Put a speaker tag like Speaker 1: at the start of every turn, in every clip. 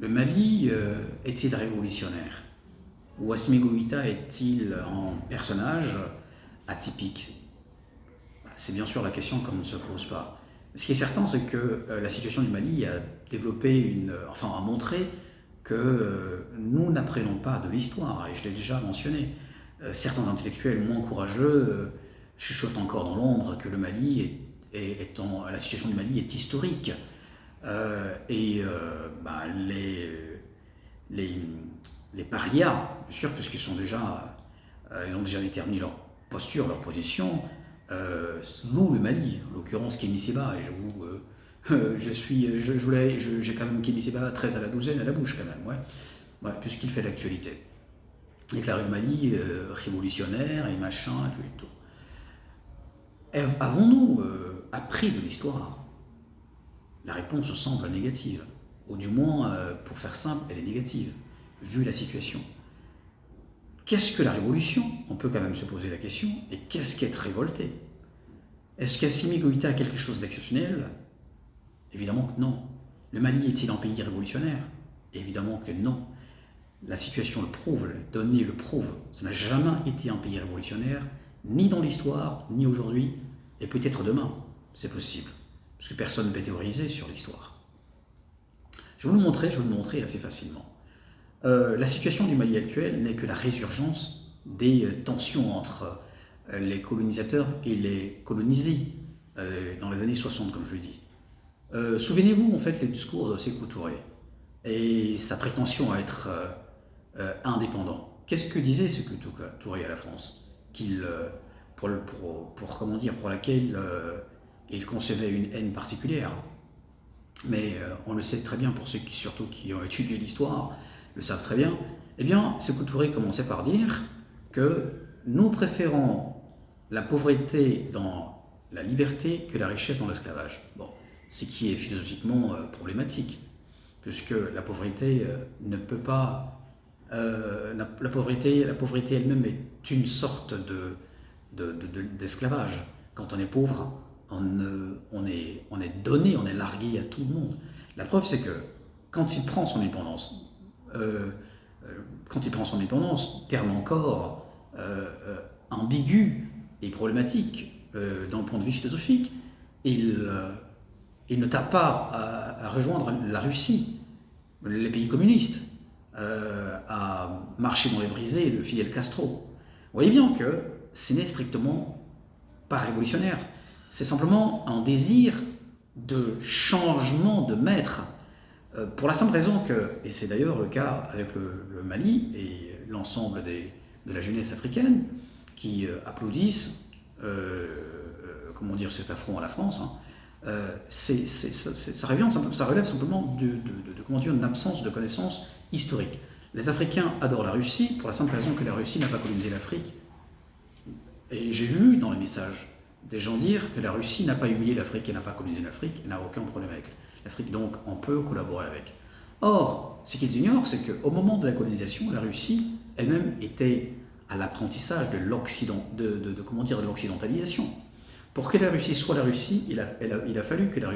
Speaker 1: Le Mali est-il révolutionnaire? Ou Assimi Goïta est-il un personnage atypique? C'est bien sûr la question qu'on ne se pose pas. Ce qui est certain, c'est que la situation du Mali a développé enfin a montré que nous n'apprenons pas de l'histoire, et je l'ai déjà mentionné. Certains intellectuels moins courageux chuchotent encore dans l'ombre que le Mali la situation du Mali est historique. Bah, les, les parias, bien sûr, puisqu'ils ils ont déjà déterminé leur posture, leur position, louent le Mali, en l'occurrence Kémy Séba, et j'avoue, j'ai quand même Kémy Séba 13 à la douzaine à la bouche quand même, ouais, puisqu'il fait l'actualité. Déclarer le Mali révolutionnaire et machin, tout et tout. Avons-nous appris de l'histoire? La réponse semble négative. Ou du moins, pour faire simple, elle est négative, vu la situation. Qu'est-ce que la révolution? On peut quand même se poser la question. Et qu'est-ce qu'être révolté? Est-ce qu'Assimi Goïta a quelque chose d'exceptionnel? Évidemment que non. Le Mali est-il un pays révolutionnaire? Évidemment que non. La situation le prouve, les données le prouvent. Ça n'a jamais été un pays révolutionnaire, ni dans l'histoire, ni aujourd'hui, et peut-être demain. C'est possible. Parce que personne ne peut théoriser sur l'histoire. Je vais vous le montrer assez facilement. La situation du Mali actuel n'est que la résurgence des tensions entre les colonisateurs et les colonisés dans les années 60, comme je le dis. Souvenez-vous, en fait, les discours de Sékou Touré et sa prétention à être indépendant. Qu'est-ce que disait Sékou Touré à la France? Qu'il, comment dire, pour laquelle il concevait une haine particulière. Mais on le sait très bien, pour ceux surtout qui ont étudié l'histoire, le savent très bien. Eh bien, Sékou Touré commençait par dire que nous préférons la pauvreté dans la liberté que la richesse dans l'esclavage. Bon, ce qui est philosophiquement problématique, puisque la pauvreté ne peut pas... la pauvreté elle-même est une sorte d'esclavage. Quand on est pauvre, on est donné, on est largué à tout le monde. La preuve, c'est que quand il prend son indépendance, terme encore ambigu et problématique d'un point de vue philosophique, il ne tarde pas à rejoindre la Russie, les pays communistes, à marcher dans les brisées de Fidel Castro. Vous voyez bien que ce n'est strictement pas révolutionnaire. C'est simplement un désir de changement de maître, pour la simple raison que, et c'est d'ailleurs le cas avec le Mali et l'ensemble de la jeunesse africaine, qui applaudissent, comment dire, cet affront à la France, hein, ça relève simplement comment dire, d'une absence de connaissances historiques. Les Africains adorent la Russie pour la simple raison que la Russie n'a pas colonisé l'Afrique. Et j'ai vu dans les messages des gens dire que la Russie n'a pas humilié l'Afrique et n'a pas colonisé l'Afrique et n'a aucun problème avec l'Afrique, donc on peut collaborer avec. Or, ce qu'ils ignorent, c'est qu'au moment de la colonisation, la Russie elle-même était à l'apprentissage de l'occidentalisation. Pour que la Russie soit la Russie, il a fallu que la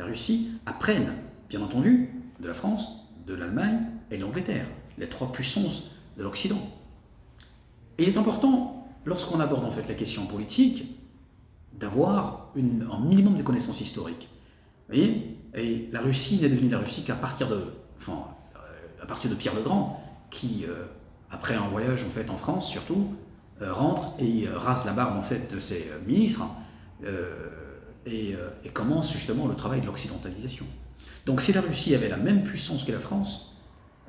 Speaker 1: Russie apprenne, bien entendu, de la France, de l'Allemagne et de l'Angleterre, les trois puissances de l'Occident. Et il est important, lorsqu'on aborde en fait la question politique, d'avoir un minimum de connaissances historiques. Vous voyez? Et la Russie n'est devenue la Russie qu'à partir à partir de Pierre le Grand, qui, après un voyage en fait en France surtout, rentre et rase la barbe en fait de ses ministres, et commence justement le travail de l'occidentalisation. Donc si la Russie avait la même puissance que la France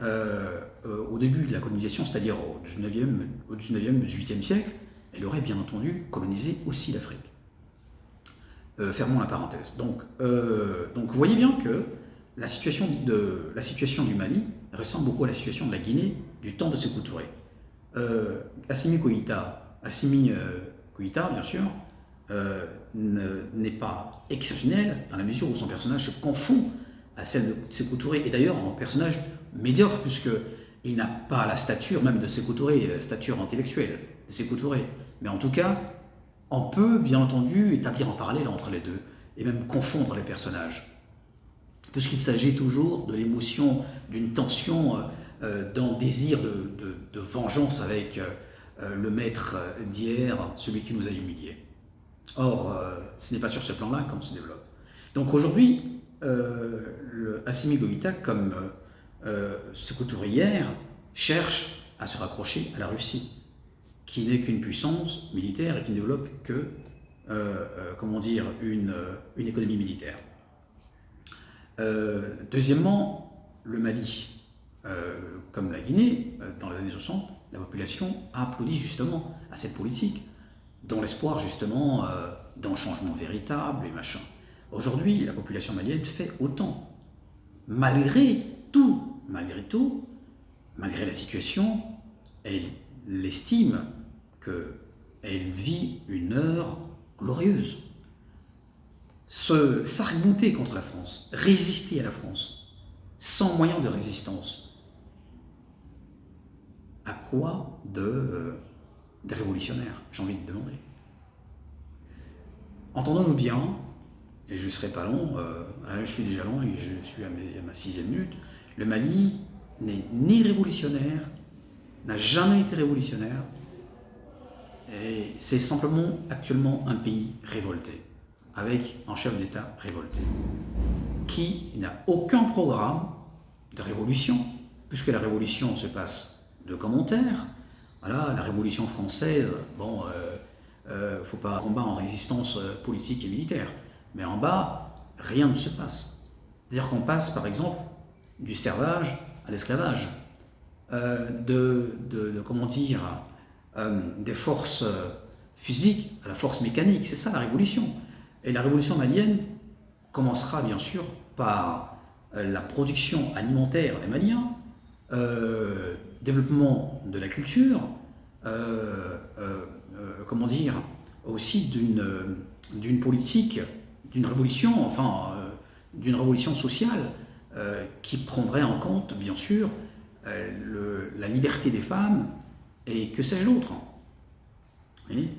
Speaker 1: au début de la colonisation, c'est-à-dire au 19e, 18e siècle, elle aurait bien entendu colonisé aussi l'Afrique. Fermons la parenthèse. Donc vous voyez bien que la situation du Mali ressemble beaucoup à la situation de la Guinée du temps de Sékou Touré. Assimi Goïta, bien sûr, n'est pas exceptionnel dans la mesure où son personnage se confond à celle de Sékou Touré, et d'ailleurs un personnage médiocre, puisqu'il n'a pas la stature même de Sékou Touré, stature intellectuelle de Sékou Touré. Mais en tout cas, on peut bien entendu établir un parallèle entre les deux, et même confondre les personnages. puisqu'il s'agit toujours de l'émotion, d'une tension, d'un désir de vengeance avec le maître d'hier, celui qui nous a humiliés. Or, ce n'est pas sur ce plan-là qu'on se développe. Donc aujourd'hui, Assimi Goïta, comme Sékou Touré hier, cherche à se raccrocher à la Russie, qui n'est qu'une puissance militaire et qui ne développe que, comment dire, une économie militaire. Deuxièmement, le Mali, comme la Guinée, dans les années 60, la population a applaudi justement à cette politique, dans l'espoir justement d'un changement véritable et machin. Aujourd'hui, la population malienne fait autant. Malgré tout, malgré la situation, elle estime qu'elle vit une heure glorieuse. S'arc-bouter contre la France, résister à la France, sans moyen de résistance. À quoi de révolutionnaire, j'ai envie de demander. Entendons-nous bien, et je ne serai pas long, je suis déjà long et je suis à ma 6e minute, le Mali n'est ni révolutionnaire, n'a jamais été révolutionnaire, et c'est simplement actuellement un pays révolté, avec un chef d'État révolté, qui n'a aucun programme de révolution, puisque la révolution se passe de commentaires. Voilà, la Révolution française, bon, faut pas combattre en résistance politique et militaire, mais en bas, rien ne se passe. C'est-à-dire qu'on passe, par exemple, du servage à l'esclavage, comment dire, des forces physiques à la force mécanique. C'est ça la révolution. Et la révolution malienne commencera bien sûr par la production alimentaire des Maliens, développement de la culture, comment dire, aussi d'une politique, d'une révolution, enfin, d'une révolution sociale qui prendrait en compte, bien sûr, la liberté des femmes et que sais-je d'autre. Oui.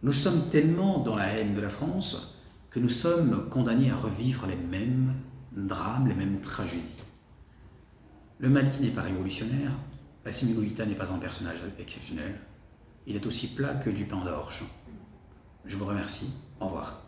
Speaker 1: Nous sommes tellement dans la haine de la France que nous sommes condamnés à revivre les mêmes drames, les mêmes tragédies. Le Mali n'est pas révolutionnaire, Assimi Goïta n'est pas un personnage exceptionnel, il est aussi plat que du pain d'orge. Je vous remercie, au revoir.